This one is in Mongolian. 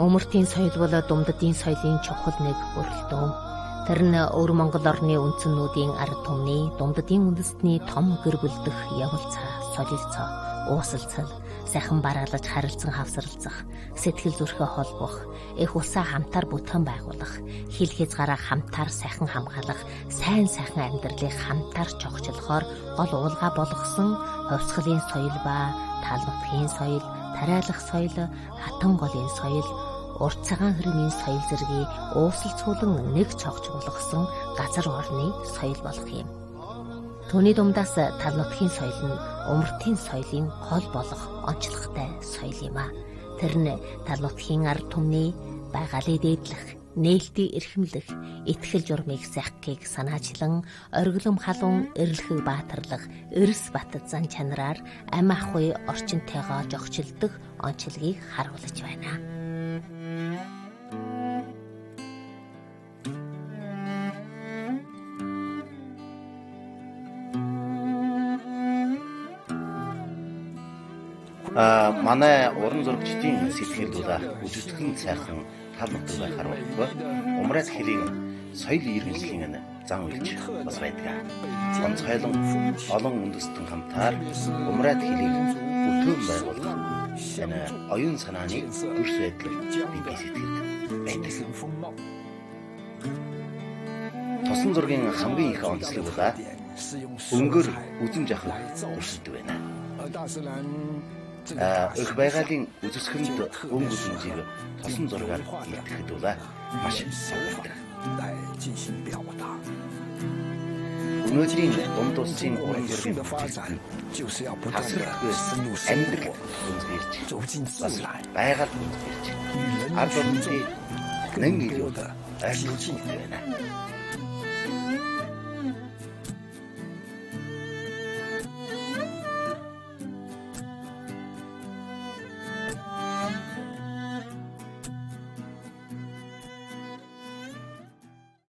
Өмөртийн соёл бол Думддын соёлын чухал нэг өрөлдөөн. Тэр нь өвөр Монгол орны үндсэннүүдийн ард түмний Думддын үндэстний том гэр бүлдэх явуулцаа, солилцоо, уусалцал, сайхан бараалж харилцан хавсралцах, сэтгэл зүрхээ холбох, их усаа хамтаар бүтээн байгуулах, хил хязгаараа хамтаар сайхан хамгаалах, сайн сайхан амьдралыг хамтаар чогчлохоор гол уулга болгосон хувьсгалын соёл ба тал нутгийн соёл, тариалах соёл, хатан голын соёл, урт цагаан хэрмийн соёл зэргийг уусалцуулан нэг цогч болгосон газар орны соёл болох юм. Түүний дундаас тал нутгийн соёл нь умартын соёлын гол болох онцлогтой соёл юм а. Тэр нь тал нутгийн ард түмний байгаалыг дээдлэх, нээлтийг эрхэмлэх, итгэл журмыг сайххыг санаачлан оргилом халуун эрлэхийг баатарлах, эрс бат зан чанараар ам ахуй орчинтойгоо жогчилдог онцлогийг харуулж байна. Манай уран зурагчдын сэтгэл бол үжигдхэн сайхан тал нутаг байхаар болтгоо. Умраад хэрийн соёл иргэншлийн зан үйлч бас байдаг. Онцгойлон олон үндэстэн хамтаар умраад хэрийг бүтээн байгуулах энэ оюун санааны төрс байдал бие сэтгэлд байдаг. Тосон зургийн хамгийн их онцлог бол өнгөөр үзэн жахах төрсөд байна. Их байгалийн үзэсгэлэнт өнгө үзмжийг тосон зургаар илтгэхэд бол маш сонирхолтой. Өнөөдрийн дунд улсын уран зургийн бүтээгдэхүүн тасралтгүй амьдрал үнэлж, бас байгаль үнэлж, ард түмний нэн илүү ойлгох хэрэгтэй байна.